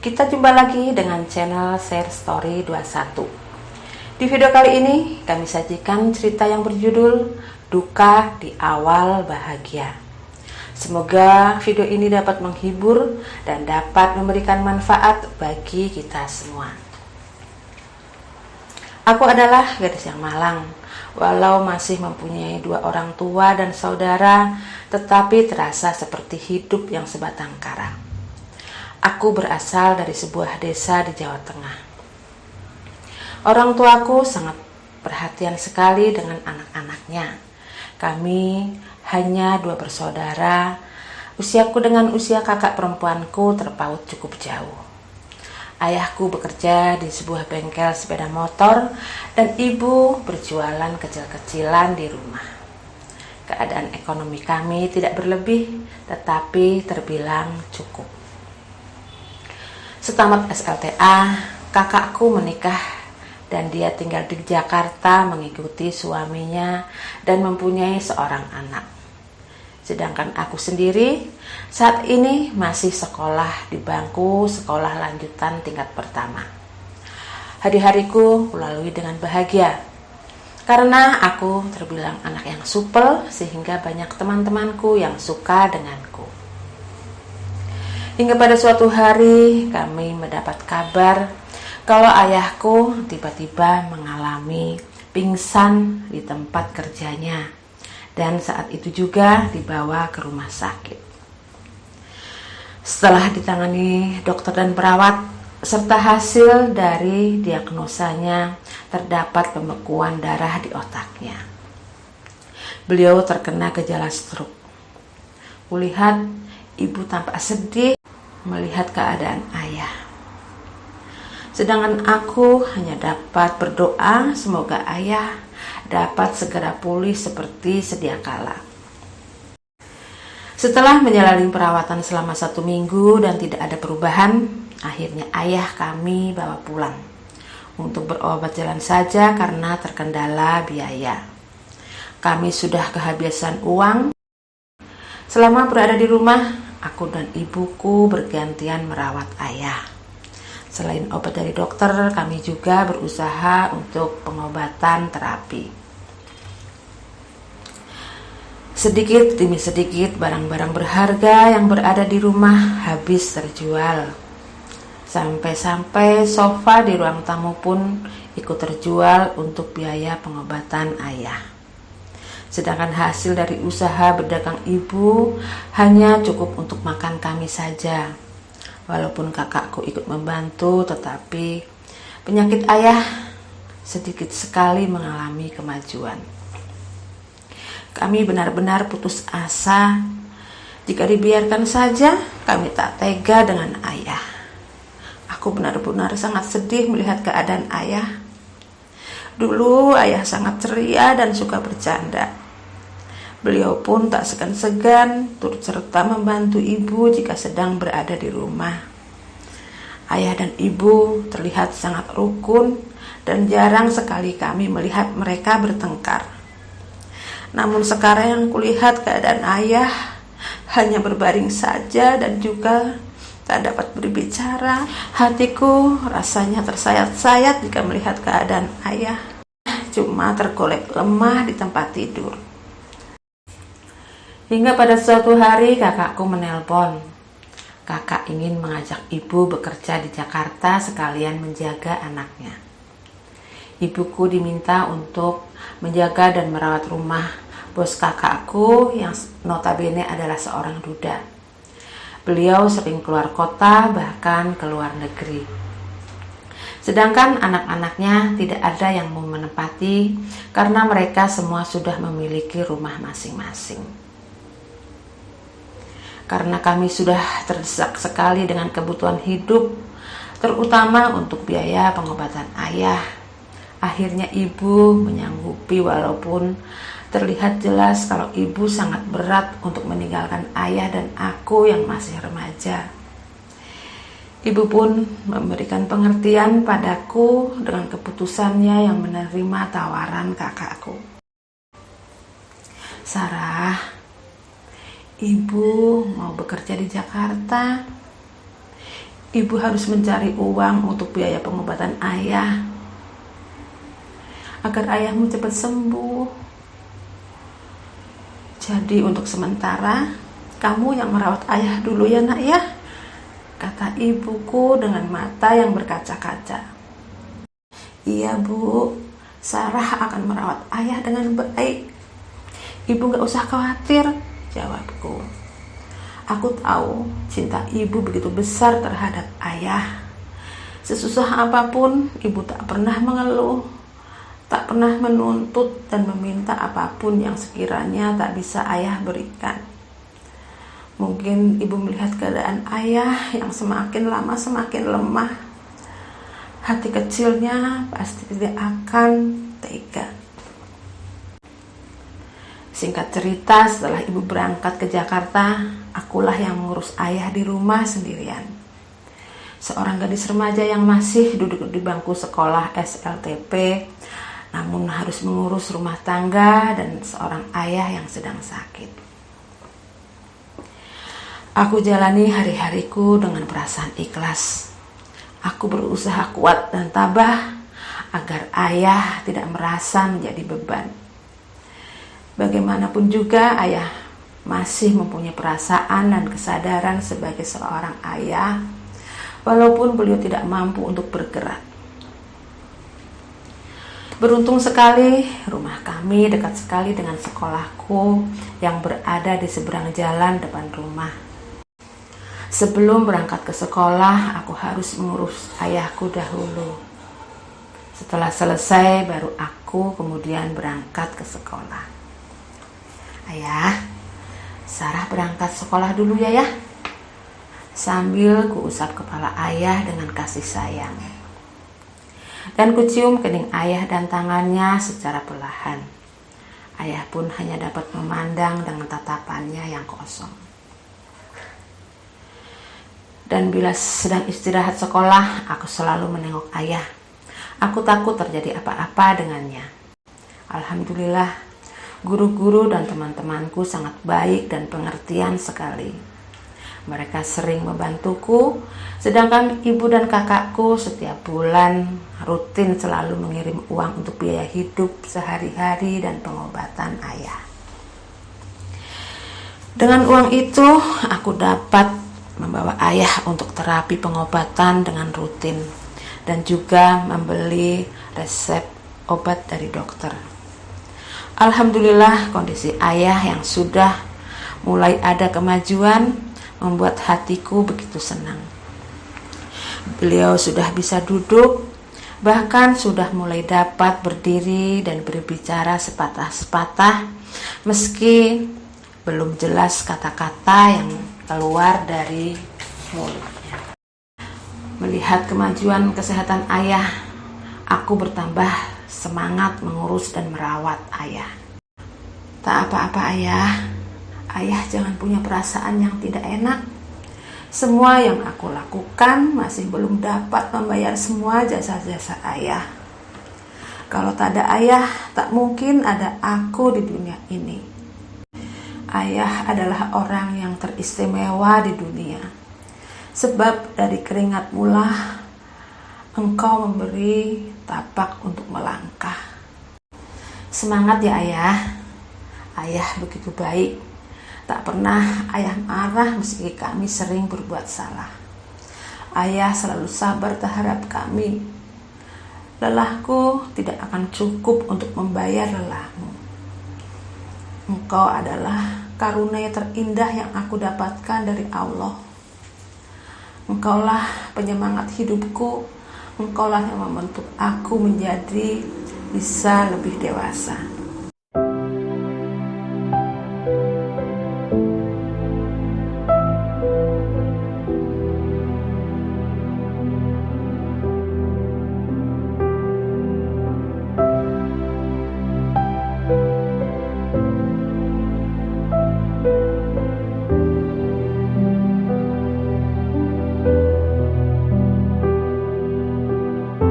Kita jumpa lagi dengan channel Share Story 21. Di video kali ini kami sajikan cerita yang berjudul Duka di Awal Bahagia. Semoga video ini dapat menghibur dan dapat memberikan manfaat bagi kita semua. Aku adalah gadis yang malang, walau masih mempunyai 2 orang tua dan saudara, tetapi terasa seperti hidup yang sebatang kara. Aku berasal dari sebuah desa di Jawa Tengah. Orang tuaku sangat perhatian sekali dengan anak-anaknya. Kami hanya 2 bersaudara. Usiaku dengan usia kakak perempuanku terpaut cukup jauh. Ayahku bekerja di sebuah bengkel sepeda motor dan ibu berjualan kecil-kecilan di rumah. Keadaan ekonomi kami tidak berlebih, tetapi terbilang cukup. Setamat SLTA, kakakku menikah dan dia tinggal di Jakarta mengikuti suaminya dan mempunyai seorang anak. Sedangkan aku sendiri saat ini masih sekolah di bangku sekolah lanjutan tingkat pertama. Hari-hariku kulalui dengan bahagia karena aku terbilang anak yang supel sehingga banyak teman-temanku yang suka denganku. Hingga pada suatu hari kami mendapat kabar kalau ayahku tiba-tiba mengalami pingsan di tempat kerjanya dan saat itu juga dibawa ke rumah sakit. Setelah ditangani dokter dan perawat serta hasil dari diagnosanya terdapat pembekuan darah di otaknya. Beliau terkena gejala stroke. Kulihat ibu tampak sedih melihat keadaan ayah. Sedangkan aku hanya dapat berdoa semoga ayah dapat segera pulih seperti sedia kala. Setelah menjalani perawatan selama 1 minggu dan tidak ada perubahan, akhirnya ayah kami bawa pulang untuk berobat jalan saja karena terkendala biaya. Kami sudah kehabisan uang. Selama berada di rumah, aku dan ibuku bergantian merawat ayah. Selain obat dari dokter, kami juga berusaha untuk pengobatan terapi. Sedikit demi sedikit barang-barang berharga yang berada di rumah habis terjual. Sampai-sampai sofa di ruang tamu pun ikut terjual untuk biaya pengobatan ayah. Sedangkan hasil dari usaha berdagang ibu hanya cukup untuk makan kami saja. Walaupun kakakku ikut membantu, tetapi penyakit ayah sedikit sekali mengalami kemajuan. Kami benar-benar putus asa. Jika dibiarkan saja, kami tak tega dengan ayah. Aku benar-benar sangat sedih melihat keadaan ayah. Dulu ayah sangat ceria dan suka bercanda. Beliau pun tak segan-segan turut serta membantu ibu jika sedang berada di rumah. Ayah dan ibu terlihat sangat rukun dan jarang sekali kami melihat mereka bertengkar. Namun sekarang yang kulihat keadaan ayah hanya berbaring saja dan juga tak dapat berbicara. Hatiku rasanya tersayat-sayat jika melihat keadaan ayah cuma tergolek lemah di tempat tidur. Hingga pada suatu hari kakakku menelpon. Kakak ingin mengajak ibu bekerja di Jakarta sekalian menjaga anaknya. Ibuku diminta untuk menjaga dan merawat rumah bos kakakku yang notabene adalah seorang duda. Beliau sering keluar kota bahkan ke luar negeri. Sedangkan anak-anaknya tidak ada yang mau menempati karena mereka semua sudah memiliki rumah masing-masing. Karena kami sudah terdesak sekali dengan kebutuhan hidup, terutama untuk biaya pengobatan ayah. Akhirnya ibu menyanggupi walaupun terlihat jelas kalau ibu sangat berat untuk meninggalkan ayah dan aku yang masih remaja. Ibu pun memberikan pengertian padaku dengan keputusannya yang menerima tawaran kakakku. Sarah, ibu mau bekerja di Jakarta. ibu harus mencari uang untuk biaya pengobatan ayah, agar ayahmu cepat sembuh. Jadi untuk sementara, kamu yang merawat ayah dulu ya nak ya, kata ibuku dengan mata yang berkaca-kaca. Iya bu, Sarah akan merawat ayah dengan baik. Ibu gak usah khawatir, jawabku. Aku tahu cinta ibu begitu besar terhadap ayah. Sesusah apapun, ibu tak pernah mengeluh, tak pernah menuntut dan meminta apapun yang sekiranya tak bisa ayah berikan. Mungkin ibu melihat keadaan ayah yang semakin lama semakin lemah. Hati kecilnya pasti tidak akan tega. Singkat cerita, setelah ibu berangkat ke Jakarta, akulah yang mengurus ayah di rumah sendirian. Seorang gadis remaja yang masih duduk di bangku sekolah SLTP, namun harus mengurus rumah tangga dan seorang ayah yang sedang sakit. Aku jalani hari-hariku dengan perasaan ikhlas. Aku berusaha kuat dan tabah agar ayah tidak merasa menjadi beban. Bagaimanapun juga ayah masih mempunyai perasaan dan kesadaran sebagai seorang ayah, walaupun beliau tidak mampu untuk bergerak. Beruntung sekali rumah kami dekat sekali dengan sekolahku yang berada di seberang jalan depan rumah. Sebelum berangkat ke sekolah, aku harus mengurus ayahku dahulu. Setelah selesai, baru aku kemudian berangkat ke sekolah. Ayah, Sarah berangkat sekolah dulu ya. Sambil kuusap kepala ayah dengan kasih sayang. Dan kucium kening ayah dan tangannya secara perlahan. Ayah pun hanya dapat memandang dengan tatapannya yang kosong. Dan bila sedang istirahat sekolah, aku selalu menengok ayah. Aku takut terjadi apa-apa dengannya. Alhamdulillah, guru-guru dan teman-temanku sangat baik dan pengertian sekali. Mereka sering membantuku, sedangkan ibu dan kakakku setiap bulan rutin selalu mengirim uang untuk biaya hidup sehari-hari dan pengobatan ayah. Dengan uang itu, aku dapat membawa ayah untuk terapi pengobatan dengan rutin dan juga membeli resep obat dari dokter. Alhamdulillah, kondisi ayah yang sudah mulai ada kemajuan membuat hatiku begitu senang. Beliau sudah bisa duduk, bahkan sudah mulai dapat berdiri dan berbicara sepatah-sepatah, meski belum jelas kata-kata yang keluar dari mulutnya. Melihat kemajuan kesehatan ayah, aku bertambah semangat mengurus dan merawat ayah. Tak apa-apa ayah, ayah jangan punya perasaan yang tidak enak. Semua yang aku lakukan masih belum dapat membayar semua jasa-jasa ayah. Kalau tak ada ayah, tak mungkin ada aku di dunia ini. Ayah adalah orang yang teristimewa di dunia. Sebab dari keringatmu lah engkau memberi tapak untuk melangkah. Semangat ya ayah. Ayah begitu baik. Tak pernah ayah marah meski kami sering berbuat salah. Ayah selalu sabar terhadap kami. Lelahku tidak akan cukup untuk membayar lelahmu. Engkau adalah karunia terindah yang aku dapatkan dari Allah. Engkaulah penyemangat hidupku. Engkaulah yang membentuk aku menjadi bisa lebih dewasa.